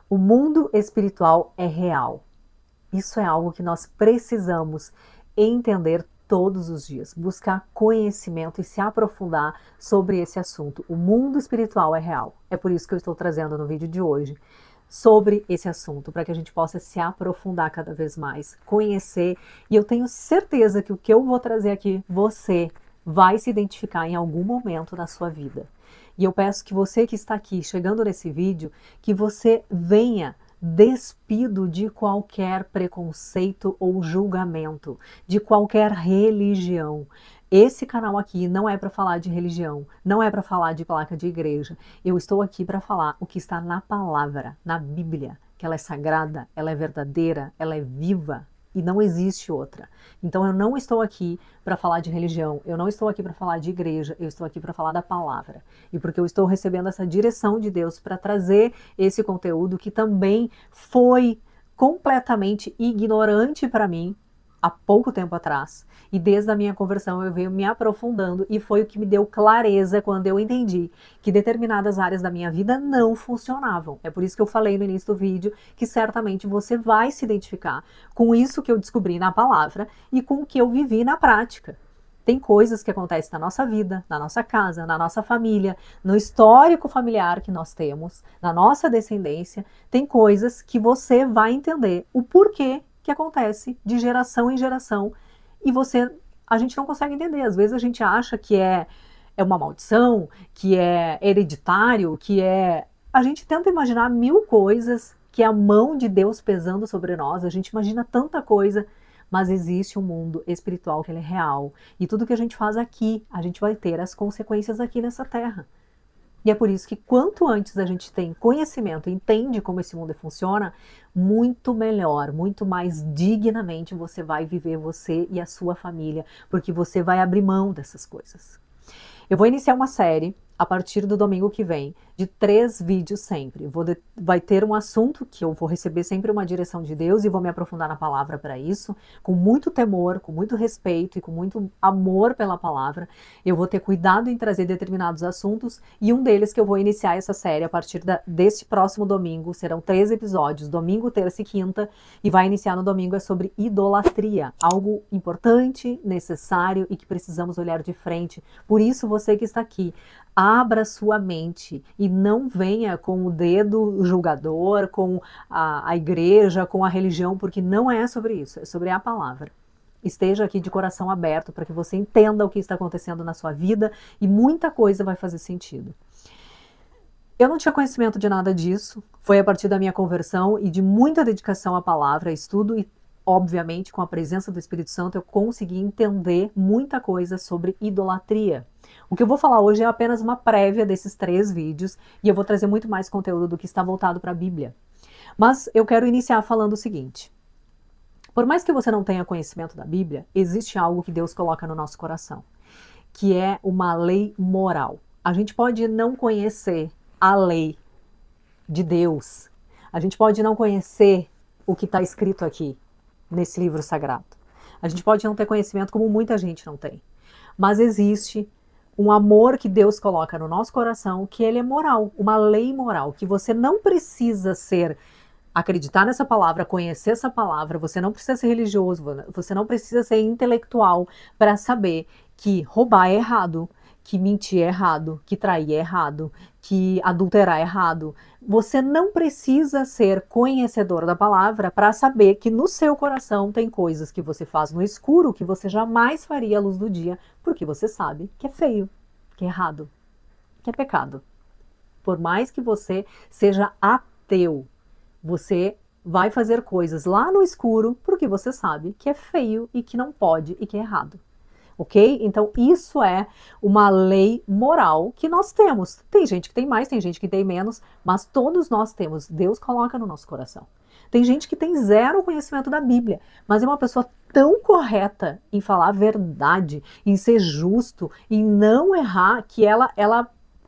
O mundo espiritual é real. Isso é algo que nós precisamos entender todos os dias, buscar conhecimento e se aprofundar sobre esse assunto. O mundo espiritual é real. É por isso que eu estou trazendo no vídeo de hoje sobre esse assunto, para que a gente possa se aprofundar cada vez mais, conhecer, e eu tenho certeza que o que eu vou trazer aqui, você vai se identificar em algum momento na sua vida. E eu peço que você que está aqui, chegando nesse vídeo, que você venha despido de qualquer preconceito ou julgamento, de qualquer religião. Esse canal aqui não é para falar de religião, não é para falar de placa de igreja. Eu estou aqui para falar o que está na palavra, na Bíblia, que ela é sagrada, ela é verdadeira, ela é viva e não existe outra. Então eu não estou aqui para falar de religião, eu não estou aqui para falar de igreja, eu estou aqui para falar da palavra. E porque eu estou recebendo essa direção de Deus para trazer esse conteúdo que também foi completamente ignorante para mim há pouco tempo atrás, e desde a minha conversão eu venho me aprofundando, e foi o que me deu clareza quando eu entendi que determinadas áreas da minha vida não funcionavam. É por isso que eu falei no início do vídeo que certamente você vai se identificar com isso que eu descobri na palavra e com o que eu vivi na prática. Tem coisas que acontecem na nossa vida, na nossa casa, na nossa família, no histórico familiar que nós temos, na nossa descendência. Tem coisas que você vai entender o porquê que acontece de geração em geração e a gente não consegue entender. Às vezes a gente acha que é uma maldição, que é hereditário, a gente tenta imaginar mil coisas, que é a mão de Deus pesando sobre nós, a gente imagina tanta coisa, mas existe um mundo espiritual que ele é real. E tudo que a gente faz aqui, a gente vai ter as consequências aqui nessa terra. E é por isso que quanto antes a gente tem conhecimento, entende como esse mundo funciona, muito melhor, muito mais dignamente você vai viver, você e a sua família, porque você vai abrir mão dessas coisas. Eu vou iniciar uma série a partir do domingo que vem, de 3 vídeos sempre. Vai ter um assunto que eu vou receber sempre uma direção de Deus e vou me aprofundar na palavra para isso, com muito temor, com muito respeito e com muito amor pela palavra. Eu vou ter cuidado em trazer determinados assuntos, e um deles que eu vou iniciar essa série a partir deste próximo domingo, serão 3 episódios, domingo, terça e quinta, e vai iniciar no domingo, é sobre idolatria, algo importante, necessário e que precisamos olhar de frente. Por isso, você que está aqui, abra sua mente e não venha com o dedo julgador, com a igreja, com a religião, porque não é sobre isso, é sobre a palavra. Esteja aqui de coração aberto para que você entenda o que está acontecendo na sua vida e muita coisa vai fazer sentido. Eu não tinha conhecimento de nada disso, foi a partir da minha conversão e de muita dedicação à palavra, estudo e, obviamente, com a presença do Espírito Santo, eu consegui entender muita coisa sobre idolatria. O que eu vou falar hoje é apenas uma prévia desses 3 vídeos e eu vou trazer muito mais conteúdo do que está voltado para a Bíblia. Mas eu quero iniciar falando o seguinte: por mais que você não tenha conhecimento da Bíblia, existe algo que Deus coloca no nosso coração, que é uma lei moral. A gente pode não conhecer a lei de Deus, a gente pode não conhecer o que está escrito aqui nesse livro sagrado. A gente pode não ter conhecimento como muita gente não tem, mas existe um amor que Deus coloca no nosso coração, que ele é moral, uma lei moral, que você não precisa acreditar nessa palavra, conhecer essa palavra, você não precisa ser religioso, você não precisa ser intelectual para saber que roubar é errado, que mentir é errado, que trair é errado, que adulterar é errado. Você não precisa ser conhecedor da palavra para saber que no seu coração tem coisas que você faz no escuro que você jamais faria à luz do dia, porque você sabe que é feio, que é errado, que é pecado. Por mais que você seja ateu, você vai fazer coisas lá no escuro porque você sabe que é feio e que não pode e que é errado. Ok? Então isso é uma lei moral que nós temos. Tem gente que tem mais, tem gente que tem menos, mas todos nós temos. Deus coloca no nosso coração. Tem gente que tem 0 conhecimento da Bíblia, mas é uma pessoa tão correta em falar a verdade, em ser justo, em não errar, que ela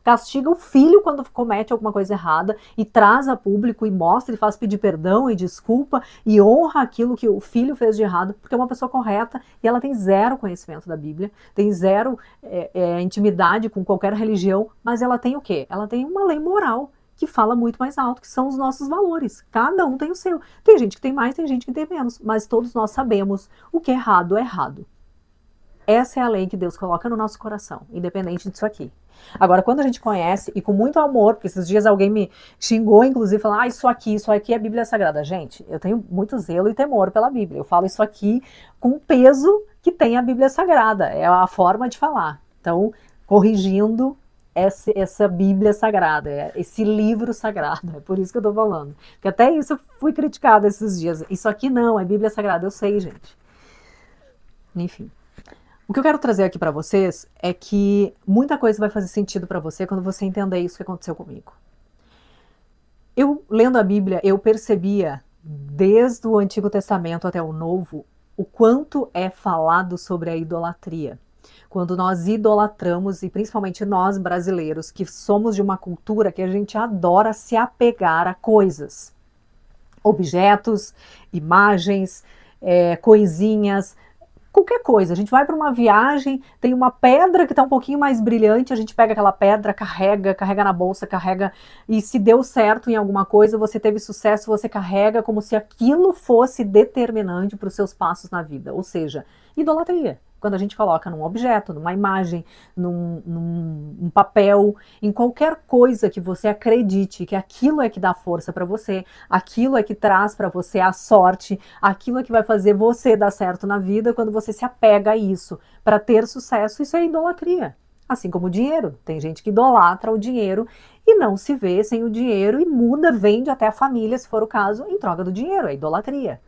castiga o filho quando comete alguma coisa errada e traz a público e mostra e faz pedir perdão e desculpa e honra aquilo que o filho fez de errado, porque é uma pessoa correta e ela tem 0 conhecimento da Bíblia, tem 0 intimidade com qualquer religião, mas ela tem o quê? Ela tem uma lei moral, que fala muito mais alto, que são os nossos valores. Cada um tem o seu. Tem gente que tem mais, tem gente que tem menos, mas todos nós sabemos o que é errado é errado. Essa é a lei que Deus coloca no nosso coração, independente disso aqui. Agora, quando a gente conhece, e com muito amor, porque esses dias alguém me xingou, inclusive, falando, isso aqui é Bíblia Sagrada. Gente, eu tenho muito zelo e temor pela Bíblia. Eu falo isso aqui com o peso que tem a Bíblia Sagrada. É a forma de falar. Então, corrigindo essa Bíblia Sagrada, esse livro sagrado. É por isso que eu tô falando. Porque até isso eu fui criticada esses dias. Isso aqui não, é Bíblia Sagrada. Eu sei, gente. Enfim. O que eu quero trazer aqui para vocês é que muita coisa vai fazer sentido para você quando você entender isso que aconteceu comigo. Eu, lendo a Bíblia, eu percebia, desde o Antigo Testamento até o Novo, o quanto é falado sobre a idolatria. Quando nós idolatramos, e principalmente nós brasileiros, que somos de uma cultura que a gente adora se apegar a coisas, objetos, imagens, coisinhas, qualquer coisa. A gente vai para uma viagem, tem uma pedra que está um pouquinho mais brilhante, a gente pega aquela pedra, carrega na bolsa, carrega, e se deu certo em alguma coisa, você teve sucesso, você carrega como se aquilo fosse determinante para os seus passos na vida. Ou seja, idolatria. Quando a gente coloca num objeto, numa imagem, num papel, em qualquer coisa que você acredite que aquilo é que dá força para você, aquilo é que traz para você a sorte, aquilo é que vai fazer você dar certo na vida, quando você se apega a isso para ter sucesso, isso é idolatria. Assim como o dinheiro. Tem gente que idolatra o dinheiro e não se vê sem o dinheiro e muda, vende até a família, se for o caso, em troca do dinheiro. É idolatria.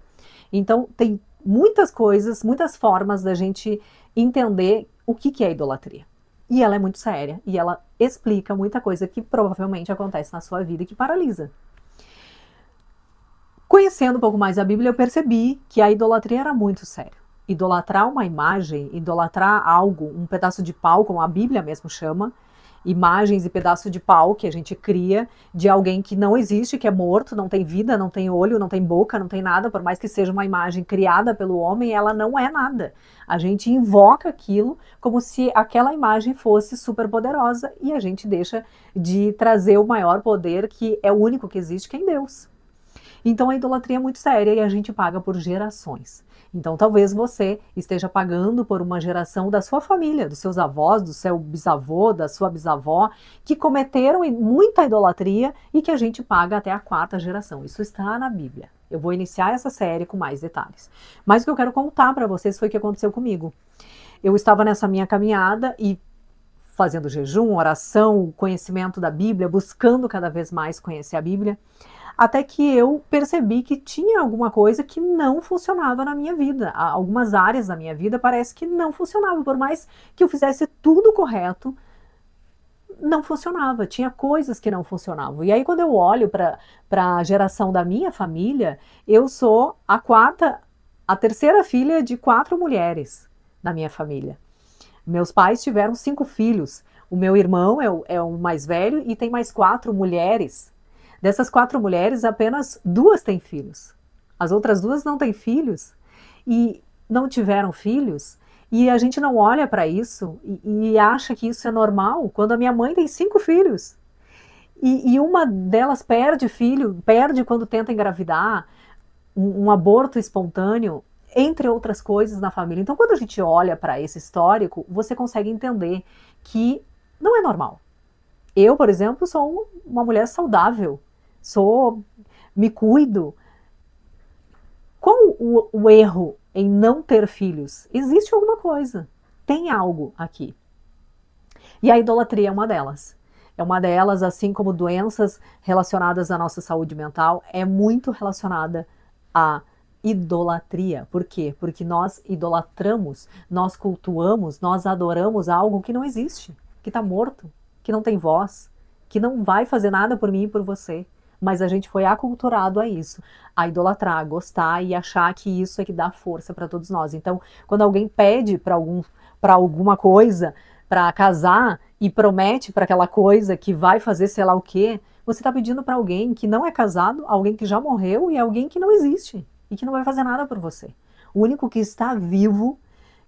Então, tem muitas coisas, muitas formas da gente entender o que é idolatria. E ela é muito séria, e ela explica muita coisa que provavelmente acontece na sua vida e que paralisa. Conhecendo um pouco mais a Bíblia, eu percebi que a idolatria era muito séria. Idolatrar uma imagem, idolatrar algo, um pedaço de pau, como a Bíblia mesmo chama, imagens e pedaço de pau que a gente cria de alguém que não existe, que é morto, não tem vida, não tem olho, não tem boca, não tem nada, por mais que seja uma imagem criada pelo homem, ela não é nada. A gente invoca aquilo como se aquela imagem fosse super poderosa e a gente deixa de trazer o maior poder, que é o único que existe, que é em Deus. Então a idolatria é muito séria e a gente paga por gerações. Então talvez você esteja pagando por uma geração da sua família, dos seus avós, do seu bisavô, da sua bisavó, que cometeram muita idolatria e que a gente paga até a 4ª geração. Isso está na Bíblia. Eu vou iniciar essa série com mais detalhes. Mas o que eu quero contar para vocês foi o que aconteceu comigo. Eu estava nessa minha caminhada e fazendo jejum, oração, conhecimento da Bíblia, buscando cada vez mais conhecer a Bíblia, até que eu percebi que tinha alguma coisa que não funcionava na minha vida. Algumas áreas da minha vida parece que não funcionavam, por mais que eu fizesse tudo correto, não funcionava, tinha coisas que não funcionavam. E aí quando eu olho para a geração da minha família, eu sou a 3ª filha de 4 mulheres na minha família. Meus pais tiveram 5 filhos, o meu irmão é o mais velho e tem mais 4 mulheres. Dessas 4 mulheres, apenas 2 têm filhos. As outras 2 não têm filhos e não tiveram filhos. E a gente não olha para isso e acha que isso é normal, quando a minha mãe tem 5 filhos. E uma delas perde filho, perde quando tenta engravidar, um aborto espontâneo, entre outras coisas na família. Então, quando a gente olha para esse histórico, você consegue entender que não é normal. Eu, por exemplo, sou uma mulher saudável. Me cuido. Qual o erro em não ter filhos? Existe alguma coisa. Tem algo aqui. E a idolatria é uma delas. É uma delas, assim como doenças relacionadas à nossa saúde mental, é muito relacionada à idolatria. Por quê? Porque nós idolatramos, nós cultuamos, nós adoramos algo que não existe, que está morto, que não tem voz, que não vai fazer nada por mim e por você. Mas a gente foi aculturado a isso, a idolatrar, a gostar e achar que isso é que dá força para todos nós. Então, quando alguém pede para alguma coisa, para casar, e promete para aquela coisa que vai fazer sei lá o quê, você está pedindo para alguém que não é casado, alguém que já morreu e alguém que não existe e que não vai fazer nada por você. O único que está vivo,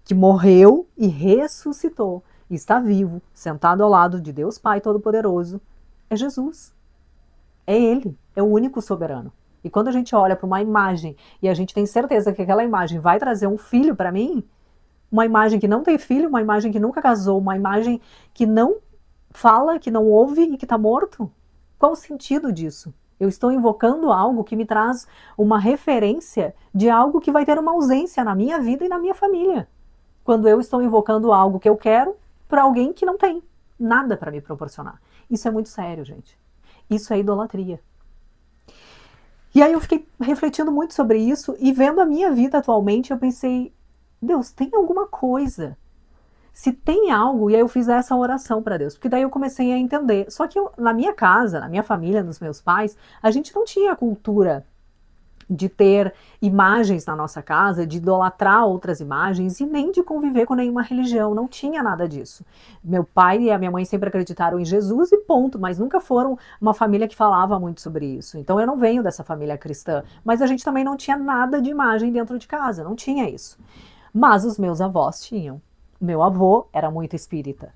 que morreu e ressuscitou, está vivo, sentado ao lado de Deus Pai Todo-Poderoso, é Jesus. É Ele, é o único soberano. E quando a gente olha para uma imagem e a gente tem certeza que aquela imagem vai trazer um filho para mim, uma imagem que não tem filho, uma imagem que nunca casou, uma imagem que não fala, que não ouve e que está morto, qual o sentido disso? Eu estou invocando algo que me traz uma referência de algo que vai ter uma ausência na minha vida e na minha família. Quando eu estou invocando algo que eu quero para alguém que não tem nada para me proporcionar. Isso é muito sério, gente. Isso é idolatria. E aí eu fiquei refletindo muito sobre isso e vendo a minha vida atualmente, eu pensei, Deus, tem alguma coisa. Se tem algo, e aí eu fiz essa oração para Deus, porque daí eu comecei a entender. Só que na minha casa, na minha família, nos meus pais, a gente não tinha a cultura de ter imagens na nossa casa, de idolatrar outras imagens e nem de conviver com nenhuma religião, não tinha nada disso. Meu pai e a minha mãe sempre acreditaram em Jesus e ponto, mas nunca foram uma família que falava muito sobre isso. Então eu não venho dessa família cristã, mas a gente também não tinha nada de imagem dentro de casa, não tinha isso. Mas os meus avós tinham. Meu avô era muito espírita.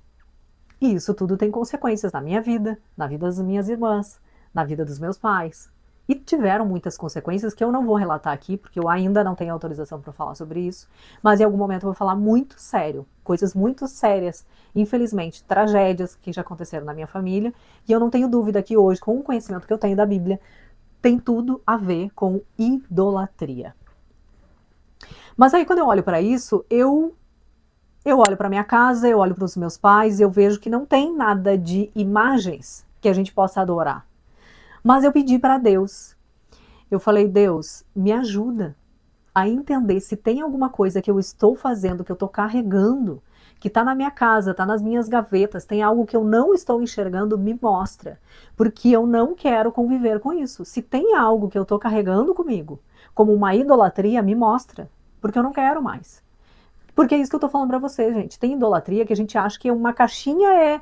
E isso tudo tem consequências na minha vida, na vida das minhas irmãs, na vida dos meus pais. E tiveram muitas consequências que eu não vou relatar aqui, porque eu ainda não tenho autorização para falar sobre isso. Mas em algum momento eu vou falar muito sério, coisas muito sérias, infelizmente, tragédias que já aconteceram na minha família. E eu não tenho dúvida que hoje, com o conhecimento que eu tenho da Bíblia, tem tudo a ver com idolatria. Mas aí quando eu olho para isso, eu olho para minha casa, eu olho para os meus pais, eu vejo que não tem nada de imagens que a gente possa adorar. Mas eu pedi para Deus. Eu falei, Deus, me ajuda a entender se tem alguma coisa que eu estou fazendo, que eu estou carregando, que está na minha casa, está nas minhas gavetas, tem algo que eu não estou enxergando, me mostra. Porque eu não quero conviver com isso. Se tem algo que eu estou carregando comigo, como uma idolatria, me mostra. Porque eu não quero mais. Porque é isso que eu tô falando pra você, gente. Tem idolatria que a gente acha que uma caixinha é...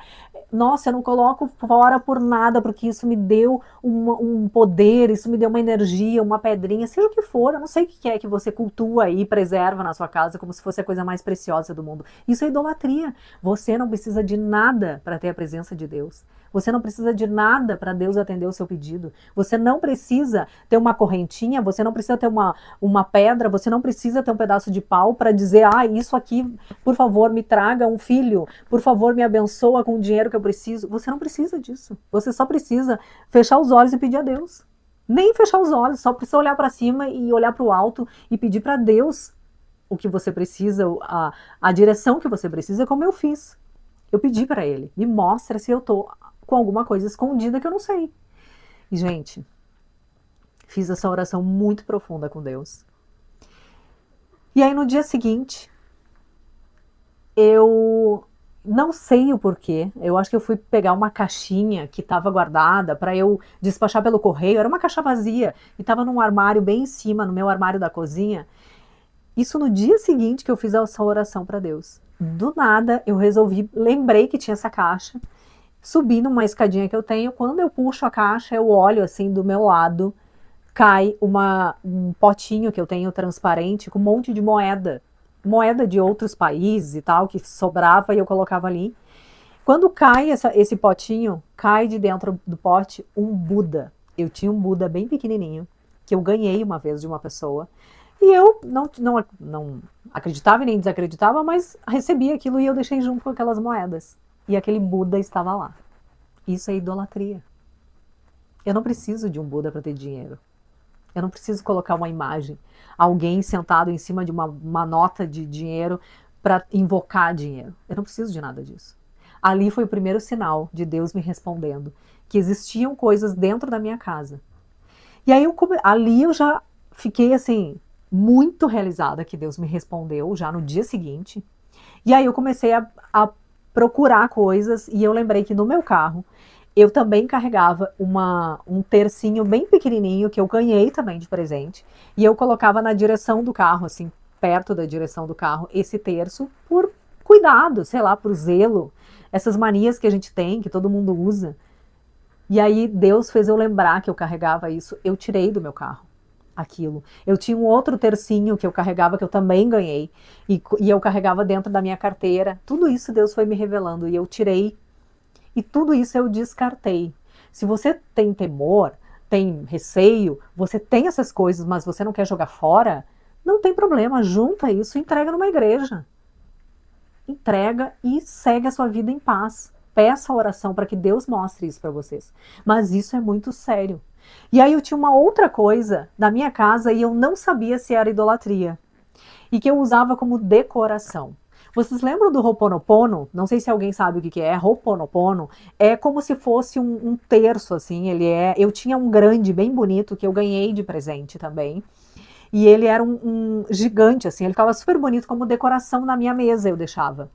Nossa, eu não coloco fora por nada, porque isso me deu um poder, isso me deu uma energia, uma pedrinha, seja o que for. Eu não sei o que é que você cultua e preserva na sua casa como se fosse a coisa mais preciosa do mundo. Isso é idolatria. Você não precisa de nada para ter a presença de Deus. Você não precisa de nada para Deus atender o seu pedido. Você não precisa ter uma correntinha, você não precisa ter uma pedra, você não precisa ter um pedaço de pau para dizer, isso aqui, por favor, me traga um filho, por favor, me abençoa com o dinheiro que eu preciso. Você não precisa disso. Você só precisa fechar os olhos e pedir a Deus. Nem fechar os olhos, só precisa olhar para cima e olhar para o alto e pedir para Deus o que você precisa, a direção que você precisa, como eu fiz. Eu pedi para Ele, me mostra se eu tô com alguma coisa escondida que eu não sei. E, gente, fiz essa oração muito profunda com Deus. E aí, no dia seguinte, eu não sei o porquê, eu acho que eu fui pegar uma caixinha que estava guardada para eu despachar pelo correio, era uma caixa vazia, e estava num armário bem em cima, no meu armário da cozinha. Isso no dia seguinte que eu fiz essa oração para Deus. Do nada, eu lembrei que tinha essa caixa, subi numa escadinha que eu tenho, quando eu puxo a caixa, eu olho assim do meu lado, cai um potinho que eu tenho transparente com um monte de moeda de outros países e tal, que sobrava e eu colocava ali. Quando cai esse potinho, cai de dentro do pote um Buda. Eu tinha um Buda bem pequenininho, que eu ganhei uma vez de uma pessoa, e eu não acreditava e nem desacreditava, mas recebi aquilo e eu deixei junto com aquelas moedas. E aquele Buda estava lá. Isso é idolatria. Eu não preciso de um Buda para ter dinheiro. Eu não preciso colocar uma imagem. Alguém sentado em cima de uma nota de dinheiro para invocar dinheiro. Eu não preciso de nada disso. Ali foi o primeiro sinal de Deus me respondendo que existiam coisas dentro da minha casa. E aí ali eu já fiquei assim, muito realizada que Deus me respondeu já no dia seguinte. E aí eu comecei a procurar coisas e eu lembrei que no meu carro eu também carregava um tercinho bem pequenininho que eu ganhei também de presente e eu colocava na direção do carro, assim, perto da direção do carro, esse terço por cuidado, sei lá, por zelo, essas manias que a gente tem, que todo mundo usa. E aí Deus fez eu lembrar que eu carregava isso, eu tirei do meu carro aquilo. Eu tinha um outro tercinho que eu carregava, que eu também ganhei, e eu carregava dentro da minha carteira. Tudo isso Deus foi me revelando, e eu tirei, e tudo isso eu descartei. Se você tem temor, tem receio, você tem essas coisas, mas você não quer jogar fora, não tem problema, junta isso e entrega numa igreja. Entrega e segue a sua vida em paz. Peça a oração para que Deus mostre isso para vocês. Mas isso é muito sério. E aí eu tinha uma outra coisa na minha casa e eu não sabia se era idolatria. E que eu usava como decoração. Vocês lembram do Ho'oponopono? Não sei se alguém sabe o que é. Ho'oponopono é como se fosse um terço, assim. Eu tinha um grande, bem bonito, que eu ganhei de presente também. E ele era um gigante, assim. Ele ficava super bonito como decoração na minha mesa, eu deixava.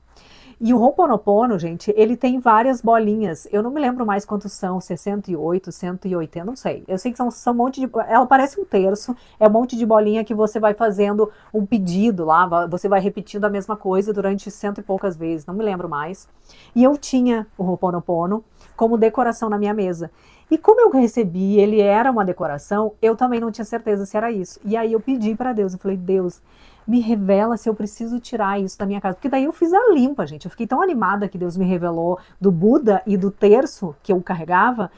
E o Ho'oponopono, gente, ele tem várias bolinhas. Eu não me lembro mais quantos são, 68, 180, não sei. Eu sei que são um monte de... Ela parece um terço, é um monte de bolinha que você vai fazendo um pedido lá, você vai repetindo a mesma coisa durante 100 e poucas vezes, não me lembro mais. E eu tinha o Ho'oponopono como decoração na minha mesa. E como eu recebi, ele era uma decoração, eu também não tinha certeza se era isso. E aí eu pedi para Deus, eu falei, Deus, me revela se eu preciso tirar isso da minha casa. Porque daí eu fiz a limpa, gente. Eu fiquei tão animada que Deus me revelou do Buda e do terço que eu carregava,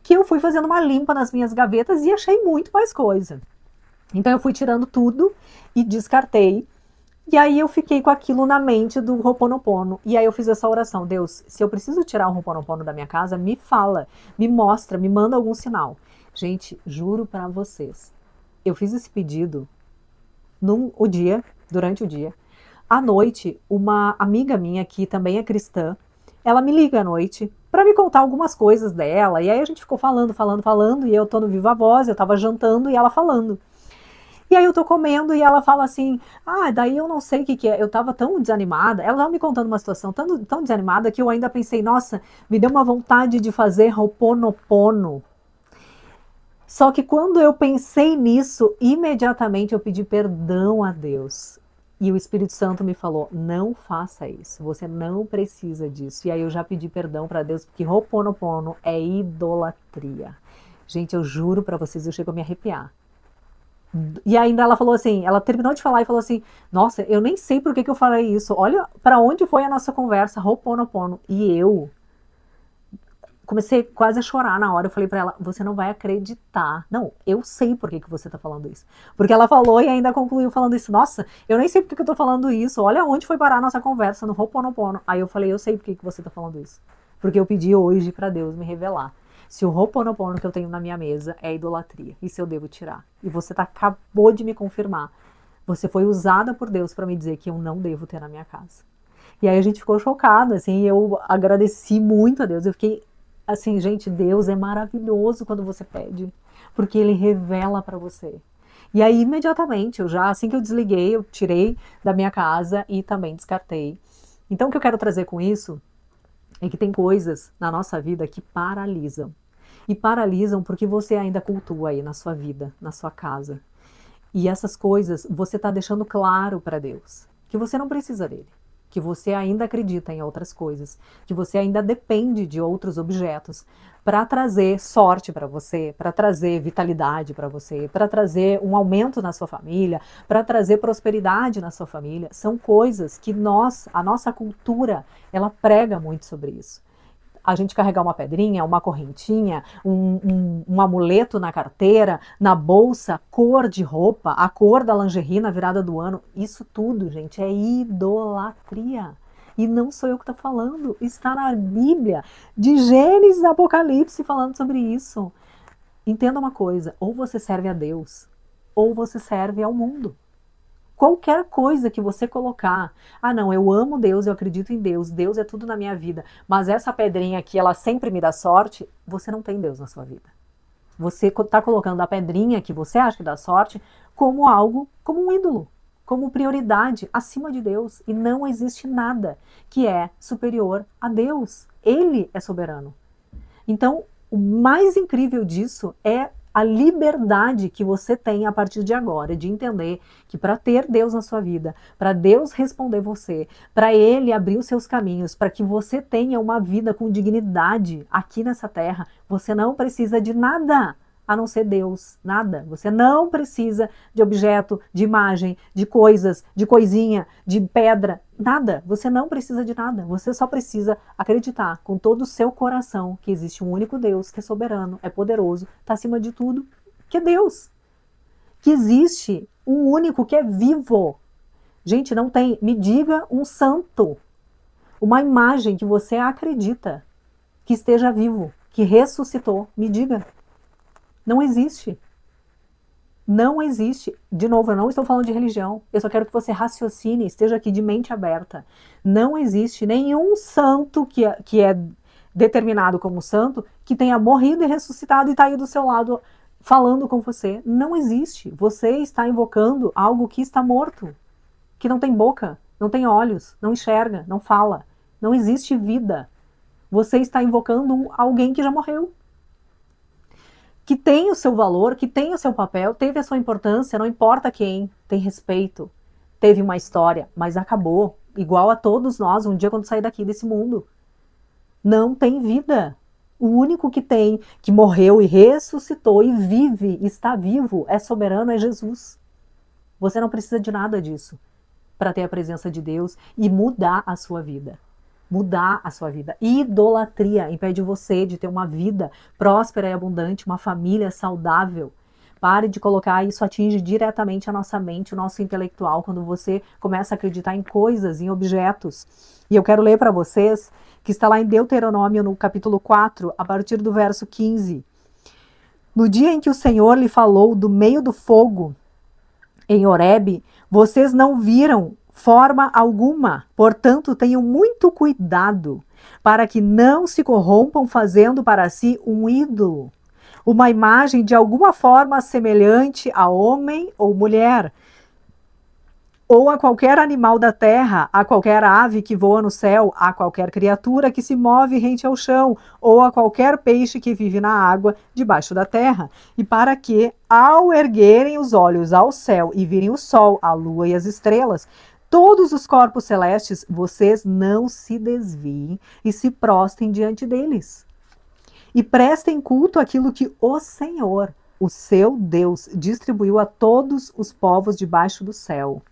que eu fui fazendo uma limpa nas minhas gavetas e achei muito mais coisa. Então eu fui tirando tudo e descartei. E aí eu fiquei com aquilo na mente do Ho'oponopono. E aí eu fiz essa oração. Deus, se eu preciso tirar o Ho'oponopono da minha casa, me fala, me mostra, me manda algum sinal. Gente, juro pra vocês, eu fiz esse pedido durante o dia. À noite, uma amiga minha que também é cristã, ela me liga à noite para me contar algumas coisas dela. E aí a gente ficou falando, e eu tô no Viva Voz, eu tava jantando e ela falando. E aí eu tô comendo e ela fala assim, daí eu não sei o que é, eu tava tão desanimada, ela tava me contando uma situação tão desanimada que eu ainda pensei, nossa, me deu uma vontade de fazer Ho'oponopono. Só que quando eu pensei nisso, imediatamente eu pedi perdão a Deus. E o Espírito Santo me falou, não faça isso, você não precisa disso. E aí eu já pedi perdão para Deus, porque Ho'oponopono é idolatria. Gente, eu juro para vocês, eu chego a me arrepiar. E ainda ela falou assim, ela terminou de falar e falou assim, nossa, eu nem sei por que eu falei isso, olha para onde foi a nossa conversa, Ho'oponopono. E eu comecei quase a chorar na hora, eu falei pra ela, você não vai acreditar. Não, eu sei por que você tá falando isso. Porque ela falou e ainda concluiu falando isso, nossa, eu nem sei por que eu tô falando isso, olha onde foi parar a nossa conversa, no Ho'oponopono. Aí eu falei, eu sei por que você tá falando isso. Porque eu pedi hoje pra Deus me revelar se o Ho'oponopono que eu tenho na minha mesa é idolatria, e se eu devo tirar. E você acabou de me confirmar. Você foi usada por Deus pra me dizer que eu não devo ter na minha casa. E aí a gente ficou chocado, assim, eu agradeci muito a Deus, eu fiquei assim, gente, Deus é maravilhoso quando você pede, porque Ele revela para você. E aí, imediatamente, assim que eu desliguei, eu tirei da minha casa e também descartei. Então, o que eu quero trazer com isso é que tem coisas na nossa vida que paralisam. E paralisam porque você ainda cultua aí na sua vida, na sua casa. E essas coisas, você está deixando claro para Deus que você não precisa dele. Que você ainda acredita em outras coisas, que você ainda depende de outros objetos para trazer sorte para você, para trazer vitalidade para você, para trazer um aumento na sua família, para trazer prosperidade na sua família. São coisas que a nossa cultura, ela prega muito sobre isso. A gente carregar uma pedrinha, uma correntinha, um amuleto na carteira, na bolsa, cor de roupa, a cor da lingerie na virada do ano, isso tudo, gente, é idolatria. E não sou eu que estou falando, está na Bíblia, de Gênesis a Apocalipse falando sobre isso. Entenda uma coisa, ou você serve a Deus, ou você serve ao mundo. Qualquer coisa que você colocar, não, eu amo Deus, eu acredito em Deus, Deus é tudo na minha vida, mas essa pedrinha aqui, ela sempre me dá sorte, você não tem Deus na sua vida. Você está colocando a pedrinha que você acha que dá sorte como algo, como um ídolo, como prioridade acima de Deus. E não existe nada que é superior a Deus. Ele é soberano. Então, o mais incrível disso é a liberdade que você tem a partir de agora, de entender que para ter Deus na sua vida, para Deus responder você, para Ele abrir os seus caminhos, para que você tenha uma vida com dignidade aqui nessa terra, você não precisa de nada. a não ser Deus, nada. Você não precisa de objeto, de imagem, de coisas, de coisinha, de pedra, nada. Você não precisa de nada. Você só precisa acreditar com todo o seu coração que existe um único Deus que é soberano, é poderoso, está acima de tudo, que é Deus. Que existe um único que é vivo. Gente, não tem. Me diga um santo, uma imagem que você acredita que esteja vivo, que ressuscitou. Me diga. Não existe. Não existe. De novo, eu não estou falando de religião. Eu só quero que você raciocine, esteja aqui de mente aberta. Não existe nenhum santo que é determinado como santo que tenha morrido e ressuscitado e está aí do seu lado falando com você. Não existe. Você está invocando algo que está morto, que não tem boca, não tem olhos, não enxerga, não fala. Não existe vida. Você está invocando alguém que já morreu. Que tem o seu valor, que tem o seu papel, teve a sua importância, não importa quem, tem respeito, teve uma história, mas acabou, igual a todos nós, um dia quando sair daqui desse mundo. Não tem vida. O único que tem, que morreu e ressuscitou e vive, está vivo, é soberano, é Jesus. Você não precisa de nada disso para ter a presença de Deus e mudar a sua vida. Mudar a sua vida. Idolatria impede você de ter uma vida próspera e abundante, uma família saudável. Pare de colocar, isso atinge diretamente a nossa mente, o nosso intelectual, quando você começa a acreditar em coisas, em objetos. E eu quero ler para vocês, que está lá em Deuteronômio, no capítulo 4, a partir do verso 15. No dia em que o Senhor lhe falou do meio do fogo, em Horebe, vocês não viram forma alguma, portanto tenham muito cuidado para que não se corrompam fazendo para si um ídolo, uma imagem de alguma forma semelhante a homem ou mulher, ou a qualquer animal da terra, a qualquer ave que voa no céu, a qualquer criatura que se move rente ao chão, ou a qualquer peixe que vive na água debaixo da terra. E para que, ao erguerem os olhos ao céu e virem o sol, a lua e as estrelas, todos os corpos celestes, vocês não se desviem e se prostrem diante deles. E prestem culto àquilo que o Senhor, o seu Deus, distribuiu a todos os povos debaixo do céu.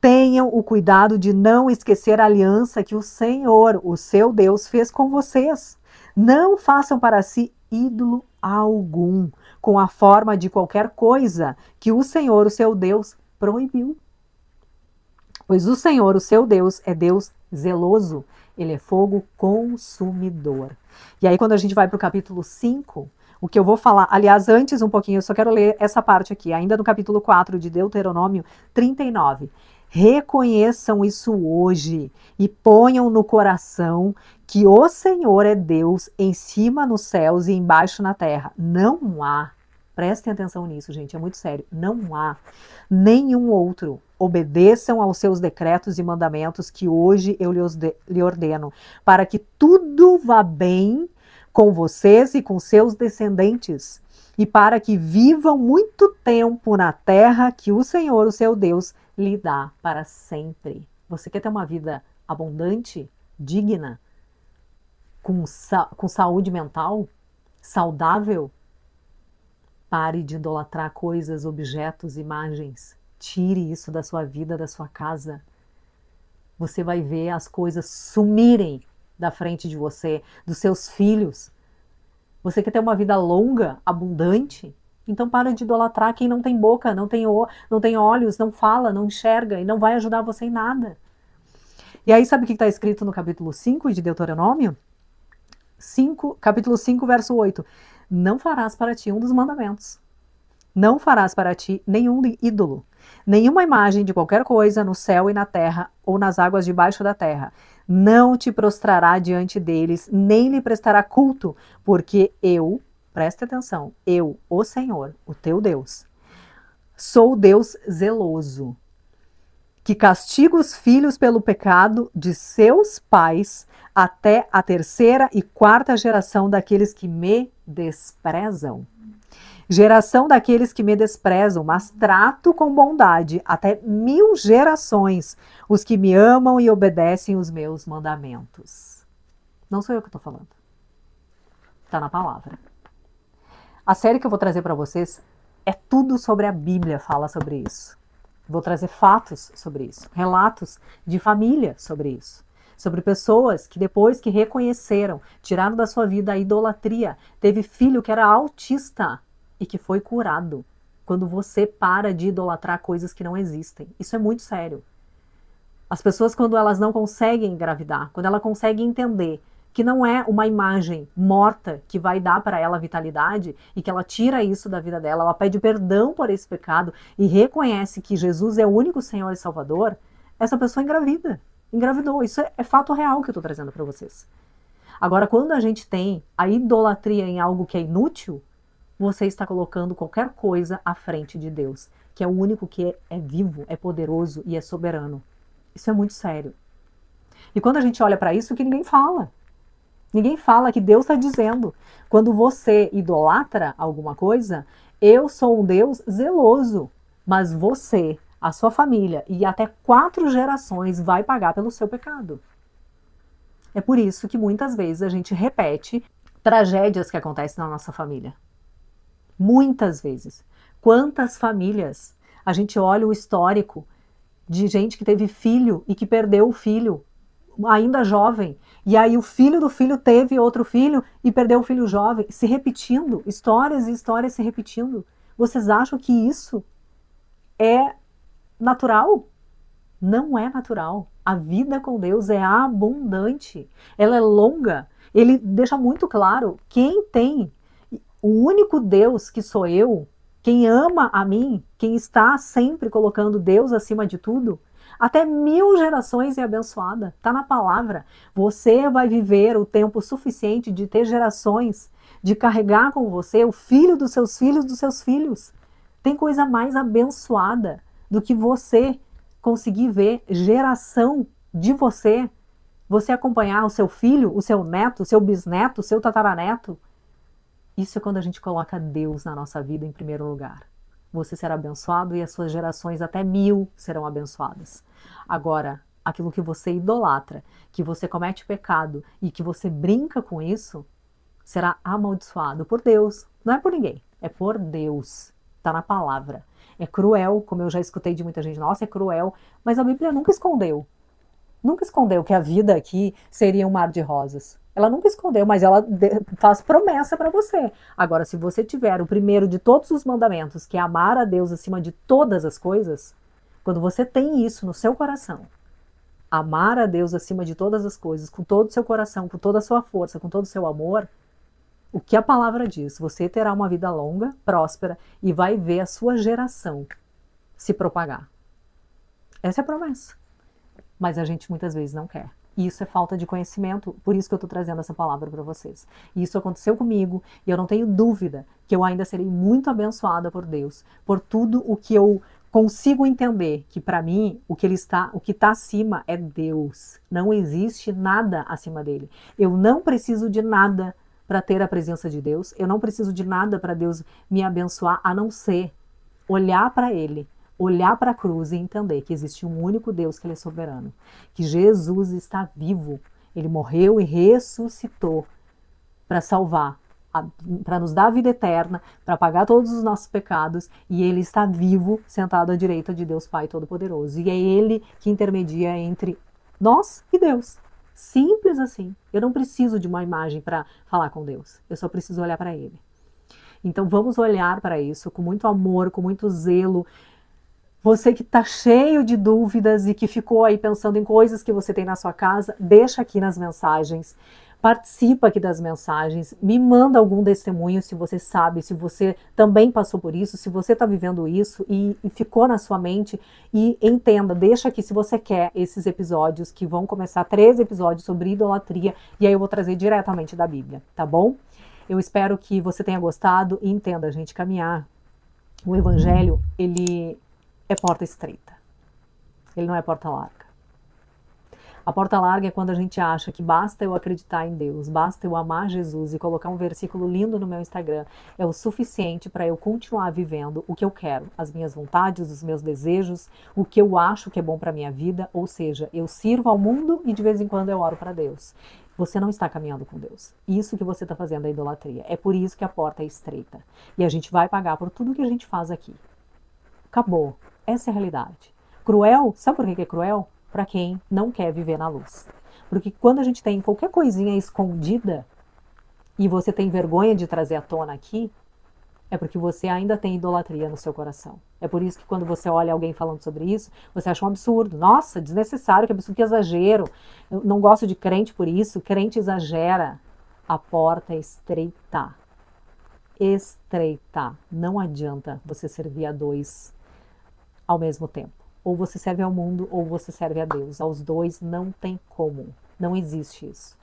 Tenham o cuidado de não esquecer a aliança que o Senhor, o seu Deus, fez com vocês. Não façam para si ídolo algum, com a forma de qualquer coisa que o Senhor, o seu Deus, proibiu. Pois o Senhor, o seu Deus, é Deus zeloso. Ele é fogo consumidor. E aí, quando a gente vai para o capítulo 5, o que eu vou falar, aliás, antes um pouquinho, eu só quero ler essa parte aqui, ainda no capítulo 4 de Deuteronômio 39. Reconheçam isso hoje e ponham no coração que o Senhor é Deus em cima nos céus e embaixo na terra. Não há, prestem atenção nisso, gente, é muito sério, não há nenhum outro. Obedeçam aos seus decretos e mandamentos que hoje eu lhe ordeno, para que tudo vá bem com vocês e com seus descendentes, e para que vivam muito tempo na terra que o Senhor, o seu Deus, lhe dá para sempre. Você quer ter uma vida abundante, digna, com saúde mental, saudável? Pare de idolatrar coisas, objetos, imagens. Tire isso da sua vida, da sua casa. Você vai ver as coisas sumirem da frente de você, dos seus filhos. Você quer ter uma vida longa, abundante? Então para de idolatrar quem não tem boca, não tem olhos, não fala, não enxerga e não vai ajudar você em nada. E aí sabe o que está escrito no capítulo 5 de Deuteronômio? Capítulo 5, verso 8. Não farás para ti um dos mandamentos. Não farás para ti nenhum ídolo, nenhuma imagem de qualquer coisa no céu e na terra ou nas águas debaixo da terra. Não te prostrará diante deles, nem lhe prestará culto, porque eu, presta atenção, eu, o Senhor, o teu Deus, sou Deus zeloso, que castiga os filhos pelo pecado de seus pais até a 3ª e 4ª geração daqueles que me desprezam. Geração daqueles que me desprezam, mas trato com bondade até 1000 gerações os que me amam e obedecem os meus mandamentos. Não sou eu que estou falando. Está na palavra. A série que eu vou trazer para vocês é tudo sobre a Bíblia, fala sobre isso. Vou trazer fatos sobre isso, relatos de família sobre isso. Sobre pessoas que depois que reconheceram, tiraram da sua vida a idolatria, teve filho que era autista e que foi curado. Quando você para de idolatrar coisas que não existem. Isso é muito sério. As pessoas, quando elas não conseguem engravidar, quando ela consegue entender que não é uma imagem morta que vai dar para ela vitalidade e que ela tira isso da vida dela, ela pede perdão por esse pecado e reconhece que Jesus é o único Senhor e Salvador, essa pessoa engravida. Engravidou. Isso é fato real que eu estou trazendo para vocês. Agora, quando a gente tem a idolatria em algo que é inútil, você está colocando qualquer coisa à frente de Deus, que é o único que é vivo, é poderoso e é soberano. Isso é muito sério. E quando a gente olha para isso, que ninguém fala. Ninguém fala que Deus está dizendo. Quando você idolatra alguma coisa, eu sou um Deus zeloso, mas você, a sua família e até 4 gerações vai pagar pelo seu pecado. É por isso que muitas vezes a gente repete tragédias que acontecem na nossa família. Muitas vezes. Quantas famílias a gente olha o histórico de gente que teve filho e que perdeu o filho ainda jovem, e aí o filho do filho teve outro filho e perdeu o filho jovem, se repetindo, histórias e histórias se repetindo. Vocês acham que isso é natural? Não é natural. A vida com Deus é abundante, ela é longa. Ele deixa muito claro, quem tem o único Deus que sou eu, quem ama a mim, quem está sempre colocando Deus acima de tudo, até 1000 gerações é abençoada. Está na palavra. Você vai viver o tempo suficiente de ter gerações, de carregar com você o filho dos seus filhos dos seus filhos. Tem coisa mais abençoada do que você conseguir ver geração de você acompanhar o seu filho, o seu neto, o seu bisneto, o seu tataraneto. Isso é quando a gente coloca Deus na nossa vida em primeiro lugar. Você será abençoado e as suas gerações até 1000 serão abençoadas. Agora, aquilo que você idolatra, que você comete pecado e que você brinca com isso, será amaldiçoado por Deus. Não é por ninguém, é por Deus. Está na palavra. É cruel, como eu já escutei de muita gente, nossa, é cruel, mas a Bíblia nunca escondeu. Nunca escondeu que a vida aqui seria um mar de rosas. Ela nunca escondeu, mas ela faz promessa para você. Agora, se você tiver o primeiro de todos os mandamentos, que é amar a Deus acima de todas as coisas, quando você tem isso no seu coração, amar a Deus acima de todas as coisas, com todo o seu coração, com toda a sua força, com todo o seu amor, o que a palavra diz? Você terá uma vida longa, próspera e vai ver a sua geração se propagar. Essa é a promessa. Mas a gente muitas vezes não quer. E isso é falta de conhecimento, por isso que eu estou trazendo essa palavra para vocês. E isso aconteceu comigo, e eu não tenho dúvida que eu ainda serei muito abençoada por Deus, por tudo o que eu consigo entender, que para mim o que está acima é Deus. Não existe nada acima dele. Eu não preciso de nada para ter a presença de Deus, eu não preciso de nada para Deus me abençoar, a não ser olhar para ele, olhar para a cruz e entender que existe um único Deus, que ele é soberano, que Jesus está vivo, ele morreu e ressuscitou para salvar, para nos dar a vida eterna, para pagar todos os nossos pecados, e ele está vivo, sentado à direita de Deus Pai Todo-Poderoso, e é ele que intermedia entre nós e Deus. Simples assim. Eu não preciso de uma imagem para falar com Deus, eu só preciso olhar para ele. Então vamos olhar para isso com muito amor, com muito zelo. Você que está cheio de dúvidas e que ficou aí pensando em coisas que você tem na sua casa, deixa aqui nas mensagens, participa aqui das mensagens, me manda algum testemunho se você sabe, se você também passou por isso, se você está vivendo isso e ficou na sua mente, e entenda, deixa aqui se você quer esses episódios, que vão começar 13 episódios sobre idolatria, e aí eu vou trazer diretamente da Bíblia, tá bom? Eu espero que você tenha gostado e entenda, gente, caminhar. O Evangelho, ele é porta estreita. Ele não é porta larga. A porta larga é quando a gente acha que basta eu acreditar em Deus, basta eu amar Jesus e colocar um versículo lindo no meu Instagram, é o suficiente para eu continuar vivendo o que eu quero, as minhas vontades, os meus desejos, o que eu acho que é bom para minha vida, ou seja, eu sirvo ao mundo e de vez em quando eu oro para Deus. você não está caminhando com Deus. Isso que você está fazendo é idolatria. É por isso que a porta é estreita. E a gente vai pagar por tudo que a gente faz aqui. Acabou. Essa é a realidade. Cruel, sabe por que é cruel? Para quem não quer viver na luz. Porque quando a gente tem qualquer coisinha escondida e você tem vergonha de trazer à tona aqui, é porque você ainda tem idolatria no seu coração. É por isso que quando você olha alguém falando sobre isso, você acha um absurdo. Nossa, desnecessário, que absurdo, que exagero. Eu não gosto de crente por isso. Crente exagera. A porta é estreita. Estreita. Não adianta você servir a dois ao mesmo tempo. Ou você serve ao mundo ou você serve a Deus. Aos dois não tem como. Não existe isso.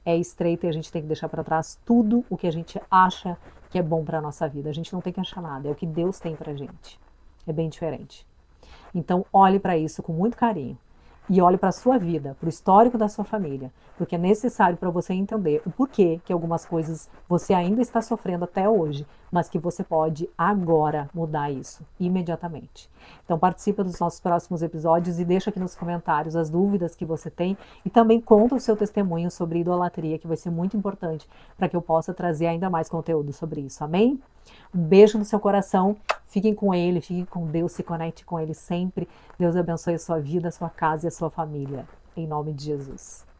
É estreita e a gente tem que deixar para trás tudo o que a gente acha que é bom para a nossa vida. A gente não tem que achar nada, é o que Deus tem para a gente. É bem diferente. Então, olhe para isso com muito carinho. E olhe para a sua vida, para o histórico da sua família. Porque é necessário para você entender o porquê que algumas coisas você ainda está sofrendo até hoje, mas que você pode agora mudar isso, imediatamente. Então participa dos nossos próximos episódios e deixa aqui nos comentários as dúvidas que você tem e também conta o seu testemunho sobre idolatria, que vai ser muito importante para que eu possa trazer ainda mais conteúdo sobre isso. Amém? Um beijo no seu coração. Fiquem com Ele, fiquem com Deus, se conecte com Ele sempre. Deus abençoe a sua vida, a sua casa e a sua família. Em nome de Jesus.